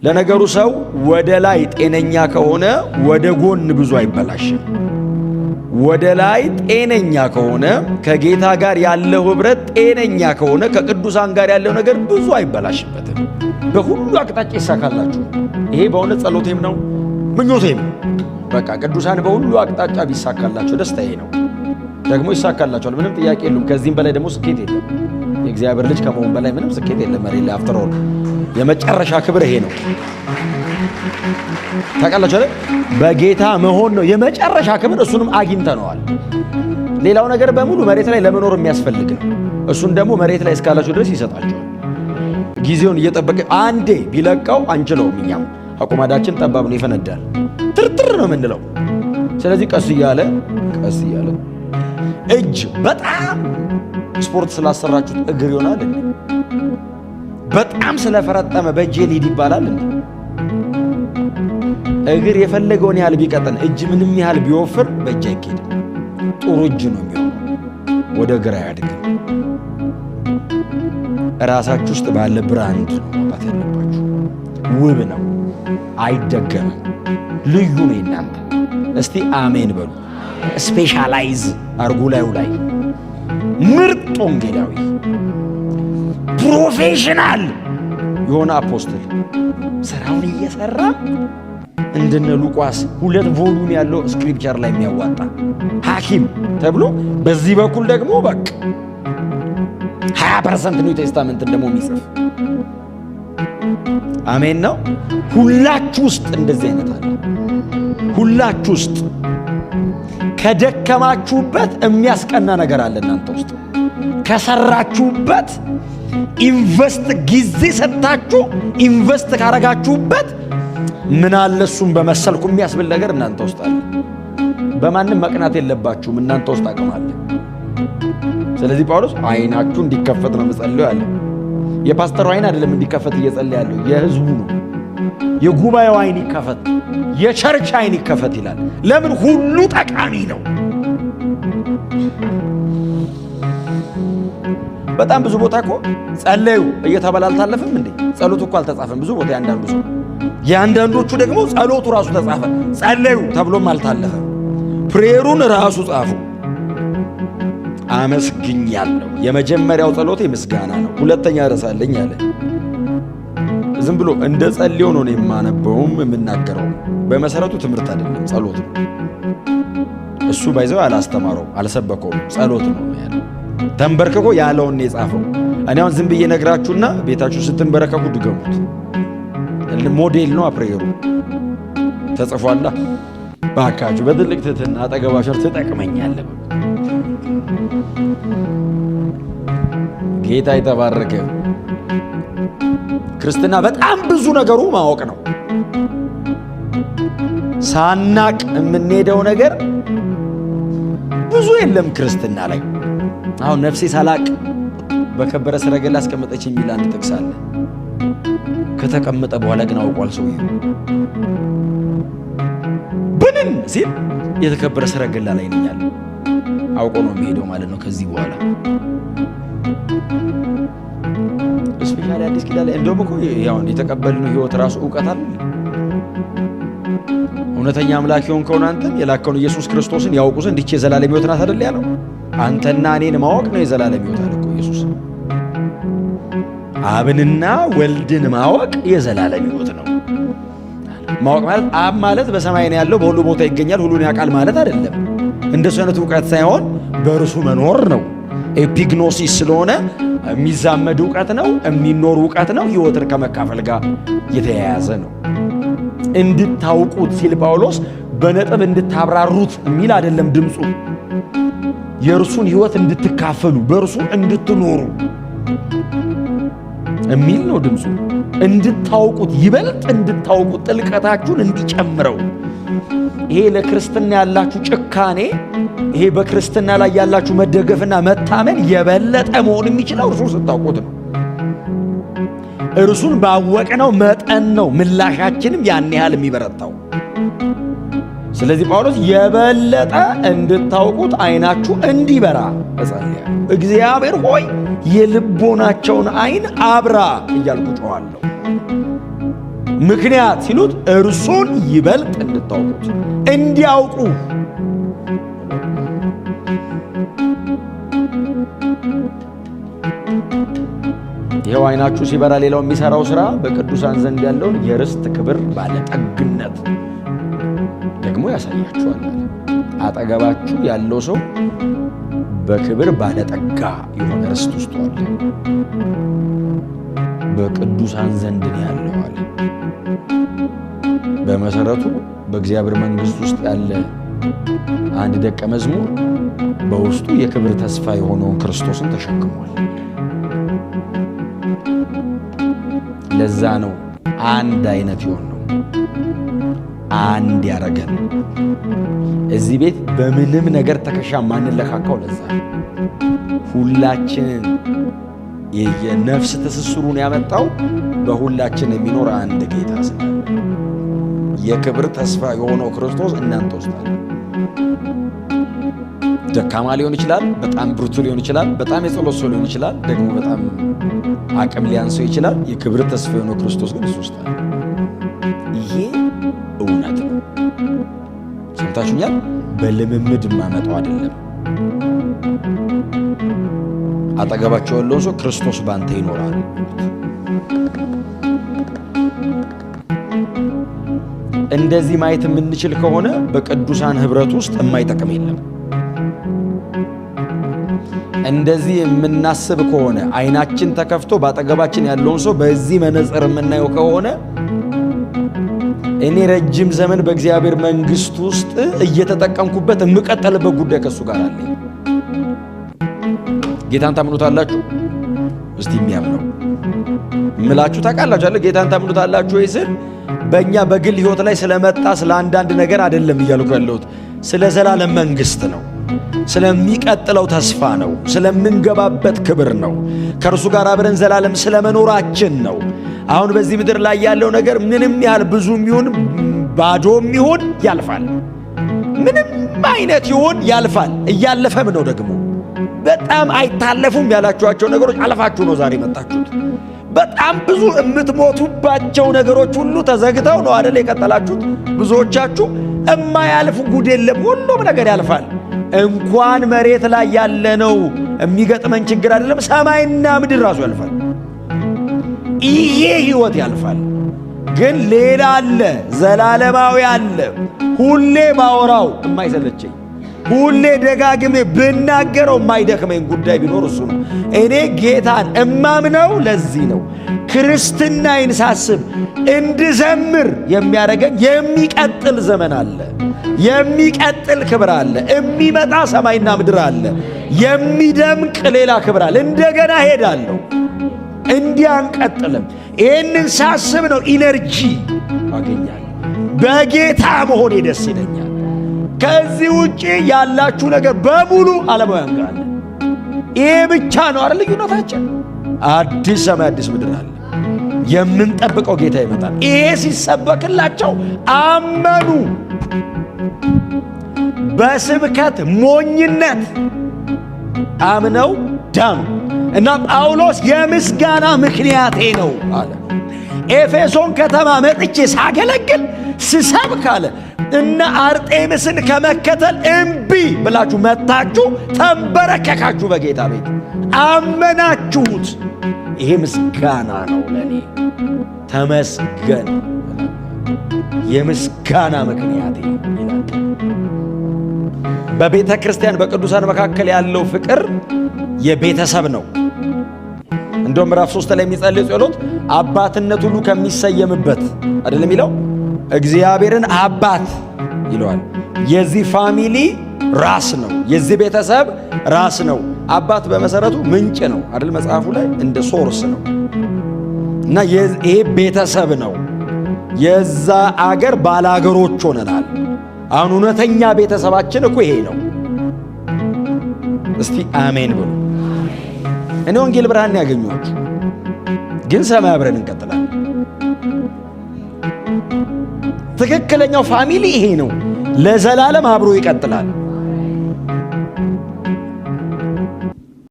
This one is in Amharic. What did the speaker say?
ለነገሩ ሰው ወደ ላይ ጤነኛ ከሆነ ወደ ጎን ብዙ አይበላሽም። ወደ ላይ ጤነኛ ከሆነ ከጌታ ጋር ያለው ኅብረት ጤነኛ ከሆነ ከቅዱሳን ጋር ያለው ነገር ብዙ አይበላሽበትም። በሁሉ አቅጣጫ ይሳካላችሁ። ይሄ በእውነት ጸሎቴም ነው ምኞቴም። በቃ ቅዱሳን በሁሉ አቅጣጫ ቢሳካላቸው ደስታዬ ነው። ደግሞ ይሳካላቸዋል፣ ምንም ጥያቄ የለም። ከዚህም በላይ ደግሞ ስኬት የለም። የእግዚአብሔር ልጅ ከመሆን በላይ ምንም ስኬት የለም መሬት ላይ። አፍተር ኦል የመጨረሻ ክብር ይሄ ነው። ታውቃላችሁ አይደል? በጌታ መሆን ነው የመጨረሻ ክብር። እሱንም አግኝተነዋል። ሌላው ነገር በሙሉ መሬት ላይ ለመኖር የሚያስፈልግ ነው። እሱን ደግሞ መሬት ላይ እስካላችሁ ድረስ ይሰጣቸዋል። ጊዜውን እየጠበቀ አንዴ ቢለቀው አንችለውም። እኛም አቁማዳችን ጠባብ ነው፣ ይፈነዳል። ትርትር ነው የምንለው። ስለዚህ ቀስ እያለ እጅ በጣም ስፖርት ስላሰራችሁት እግር ይሆናል እንዴ? በጣም ስለፈረጠመ በእጄ ሊድ ይባላል እንዴ? እግር የፈለገውን ያህል ቢቀጥን እጅ ምንም ያህል ቢወፍር በእጅ አይኬድም። ጥሩ እጅ ነው የሚሆነው፣ ወደ ግራ አያድግም። ራሳችሁ ውስጥ ባለ ብራንድ ነው ማውጣት ያለባችሁ። ውብ ነው፣ አይደገምም፣ ልዩ ነው እናንተ። እስቲ አሜን በሉ። ስፔሻላይዝ አርጉ ላዩ ላይ ምርጥ ወንጌላዊ ፕሮፌሽናል የሆነ አፖስትል ስራውን እየሰራ እንደነ ሉቃስ 2 ቮሉም ያለው ስክሪፕቸር ላይ የሚያዋጣ ሐኪም ተብሎ በዚህ በኩል ደግሞ በቃ 20% ኒው ቴስታመንትን ደግሞ የሚጽፍ አሜን ነው። ሁላችሁ ውስጥ እንደዚህ አይነት አለ። ሁላችሁ ውስጥ ከደከማችሁበት የሚያስቀና ነገር አለ እናንተ ውስጥ። ከሰራችሁበት ኢንቨስት ጊዜ ሰጥታችሁ ኢንቨስት ካረጋችሁበት ምን አለ እሱም በመሰልኩ የሚያስብል ነገር እናንተ ውስጥ አለ። በማንም መቅናት የለባችሁም፣ እናንተ ውስጥ አቅም አለ። ስለዚህ ጳውሎስ አይናችሁ እንዲከፈት ነው መጸለዩ ያለ። የፓስተሩ አይን አይደለም እንዲከፈት እየጸለየ ያለው፣ የህዝቡ ነው። የጉባኤው አይን ይከፈት፣ የቸርች አይን ይከፈት ይላል። ለምን? ሁሉ ጠቃሚ ነው። በጣም ብዙ ቦታ እኮ ጸለዩ እየተባለ አልታለፈም እንዴ? ጸሎቱ እኮ አልተጻፈም ብዙ ቦታ። ያንዳንዱ ሰው የአንዳንዶቹ ደግሞ ጸሎቱ ራሱ ተጻፈ፣ ጸለዩ ተብሎም አልታለፈም። ፕሬየሩን ራሱ ጻፉ። አመስግኛለሁ። የመጀመሪያው ጸሎቴ ምስጋና ነው። ሁለተኛ ረሳለኝ አለ። ዝም ብሎ እንደ ጸልዮ ነው የማነበውም የምናገረው። በመሰረቱ ትምህርት አይደለም፣ ጸሎት ነው። እሱ ባይዘው አላስተማረው አልሰበከውም፣ ጸሎት ነው ያለው። ተንበርክኮ ያለውን ነው የጻፈው። እኔ አሁን ዝም ብዬ ነግራችሁና ቤታችሁ ስትንበረከኩ ድገሙት። ሞዴል ነው ፕሬየሩ፣ ተጽፏላ። ባካችሁ በትልቅ ትህትና አጠገባችሁ ትጠቅመኛለህ። ጌታ የተባረከ። ክርስትና በጣም ብዙ ነገሩ ማወቅ ነው። ሳናቅ የምንሄደው ነገር ብዙ የለም ክርስትና ላይ። አሁን ነፍሴ ሳላቅ በከበረ ሰረገላ አስቀመጠች የሚል አንድ ጥቅስ አለ። ከተቀመጠ በኋላ ግን አውቋል ሰውዬው። ብንን ሲል የተከበረ ሰረገላ ላይ ነኝ ያለ አውቆ ነው የሚሄደው ማለት ነው። ከዚህ በኋላ ስፔሻሊ አዲስ ኪዳን ላይ እንደውም እኮ ያው የተቀበልነው ሕይወት ራሱ ዕውቀት አለ። እውነተኛ አምላክ የሆንከውን አንተን የላከውን ኢየሱስ ክርስቶስን ያውቁ ዘንድ ይህች የዘላለም ሕይወት ናት አይደል ያለው። አንተና እኔን ማወቅ ነው የዘላለም ሕይወት አለ እኮ ኢየሱስ። አብንና ወልድን ማወቅ የዘላለም ሕይወት ነው። ማወቅ ማለት አብ ማለት በሰማይ ነው ያለው፣ በሁሉ ቦታ ይገኛል፣ ሁሉን ያውቃል ማለት አይደለም። እንደሱ አይነት ዕውቀት ሳይሆን በእርሱ መኖር ነው። ኤፒግኖሲስ ስለሆነ የሚዛመድ ዕውቀት ነው፣ የሚኖር ዕውቀት ነው፣ ሕይወትን ከመካፈል ጋር የተያያዘ ነው። እንድታውቁት ሲል ጳውሎስ በነጥብ እንድታብራሩት የሚል አይደለም ድምፁ። የእርሱን ሕይወት እንድትካፈሉ በእርሱ እንድትኖሩ የሚል ነው ድምፁ። እንድታውቁት፣ ይበልጥ እንድታውቁት፣ ጥልቀታችሁን እንዲጨምረው። ይሄ ለክርስትና ያላችሁ ጭካኔ፣ ይሄ በክርስትና ላይ ያላችሁ መደገፍና መታመን የበለጠ መሆን የሚችለው እርሱን ስታውቁት ነው። እርሱን ባወቅነው መጠን ነው ምላሻችንም ያን ያህል የሚበረታው። ስለዚህ ጳውሎስ የበለጠ እንድታውቁት አይናችሁ እንዲበራ እጸልያለሁ። እግዚአብሔር ሆይ የልቦናቸውን አይን አብራ እያልኩ ጮኻለሁ። ምክንያት ሲሉት እርሱን ይበልጥ እንድታውቁት እንዲያውቁ። ይኸው ዓይናችሁ ሲበራ ሌላው የሚሰራው ሥራ በቅዱሳን ዘንድ ያለውን የርስት ክብር ባለጠግነት ደግሞ ያሳያችኋል። አጠገባችሁ ያለው ሰው በክብር ባለጠጋ የሆነ ርስት ውስጥ አለ። በቅዱሳን ዘንድ ነው ያለው አለ። በመሰረቱ በእግዚአብሔር መንግሥት ውስጥ ያለ አንድ ደቀ መዝሙር በውስጡ የክብር ተስፋ የሆነውን ክርስቶስን ተሸክሟል። ለዛ ነው አንድ አይነት የሆን ነው፣ አንድ ያረገን። እዚህ ቤት በምንም ነገር ተከሻ ማንለካካው ለዛ ሁላችንን የነፍስ ትስስሩን ያመጣው በሁላችን የሚኖር አንድ ጌታ ስላለ የክብር ተስፋ የሆነው ክርስቶስ እናንተ ውስጥ አለ። ደካማ ሊሆን ይችላል፣ በጣም ብርቱ ሊሆን ይችላል፣ በጣም የጸሎት ሰው ሊሆን ይችላል፣ ደግሞ በጣም አቅም ሊያንሰው ይችላል። የክብር ተስፋ የሆነው ክርስቶስ ግን እሱ ውስጥ አለ። ይሄ እውነት ነው። ሰምታችሁኛል? በልምምድ ማመጣው አይደለም። አጠገባቸው ያለውን ሰው ክርስቶስ ባንተ ይኖራል። እንደዚህ ማየት የምንችል ከሆነ በቅዱሳን ኅብረት ውስጥ የማይጠቅም የለም። እንደዚህ የምናስብ ከሆነ ዓይናችን ተከፍቶ ባጠገባችን ያለውን ሰው በዚህ መነጽር የምናየው ከሆነ እኔ ረጅም ዘመን በእግዚአብሔር መንግሥት ውስጥ እየተጠቀምኩበት የምቀጠልበት ጉዳይ ከሱ ጋር አለ። ጌታን ታምኑታላችሁ? እስቲ የሚያምነው ምላችሁ ታውቃላችሁ አይደል? ጌታን ታምኑታላችሁ ወይ ስል በእኛ በግል ሕይወት ላይ ስለመጣ ስለ አንዳንድ ነገር አይደለም እያልኩ ያለሁት፣ ስለ ዘላለም መንግሥት ነው። ስለሚቀጥለው ተስፋ ነው። ስለምንገባበት ክብር ነው። ከእርሱ ጋር አብረን ዘላለም ስለመኖራችን ነው። አሁን በዚህ ምድር ላይ ያለው ነገር ምንም ያህል ብዙም ይሁን ባዶም ይሁን ያልፋል። ምንም አይነት ይሁን ያልፋል። እያለፈም ነው ደግሞ በጣም አይታለፉም ያላችኋቸው ነገሮች አለፋችሁ ነው ዛሬ መጣችሁት። በጣም ብዙ የምትሞቱባቸው ነገሮች ሁሉ ተዘግተው ነው አይደል የቀጠላችሁት። ብዙዎቻችሁ የማያልፍ ጉድ የለም፣ ሁሉም ነገር ያልፋል። እንኳን መሬት ላይ ያለነው የሚገጥመን ችግር አይደለም፣ ሰማይና ምድር ራሱ ያልፋል። ይሄ ሕይወት ያልፋል። ግን ሌላ አለ፣ ዘላለማዊ አለ። ሁሌ ባወራው የማይሰለቸኝ ሁሌ ደጋግሜ ብናገረው የማይደክመኝ ጉዳይ ቢኖር እሱ ነው። እኔ ጌታን እማምነው ለዚህ ነው። ክርስትናዬን ሳስብ እንድዘምር የሚያደርገኝ የሚቀጥል ዘመን አለ፣ የሚቀጥል ክብር አለ፣ የሚመጣ ሰማይና ምድር አለ፣ የሚደምቅ ሌላ ክብር አለ። እንደገና ሄዳለሁ፣ እንዲህ አንቀጥልም። ይህንን ሳስብ ነው ኢነርጂ አገኛለሁ። በጌታ መሆኔ ደስ ይለኛል። ከዚህ ውጪ ያላችሁ ነገር በሙሉ ዓለማውያን ጋር አለ። ይሄ ብቻ ነው አይደል ልዩነታችን? አዲስ ሰማይ አዲስ ምድር አለ። የምንጠብቀው ጌታ ይመጣል። ይሄ ሲሰበክላቸው አመኑ። በስብከት ሞኝነት አምነው ዳኑ። እና ጳውሎስ የምስጋና ምክንያቴ ነው አለ። ኤፌሶን ከተማ መጥቼ ሳገለግል ስሰብክ አለ እና አርጤምስን ከመከተል እምቢ ብላችሁ መታችሁ፣ ተንበረከካችሁ፣ በጌታ ቤት አመናችሁት። ይሄ ምስጋና ነው ለኔ። ተመስገን፣ የምስጋና ምክንያቴ ይላል። በቤተ ክርስቲያን በቅዱሳን መካከል ያለው ፍቅር የቤተሰብ ነው። እንደውም ምዕራፍ 3 ላይ የሚጸልይ ጸሎት አባትነት ሁሉ ከሚሰየምበት አይደለም የሚለው እግዚአብሔርን አባት ይለዋል። የዚህ ፋሚሊ ራስ ነው፣ የዚህ ቤተሰብ ራስ ነው። አባት በመሰረቱ ምንጭ ነው አይደል? መጽሐፉ ላይ እንደ ሶርስ ነው እና ይሄ ቤተሰብ ነው። የዛ አገር ባላገሮች ሆነናል። አሁን እውነተኛ ቤተሰባችን እኮ ይሄ ነው። እስቲ አሜን ብሉ። እኔ ወንጌል ብርሃን ያገኘኋችሁ፣ ግን ሰማይ አብረን እንቀጥላለን። ትክክለኛው ፋሚሊ ይሄ ነው። ለዘላለም አብሮ ይቀጥላል።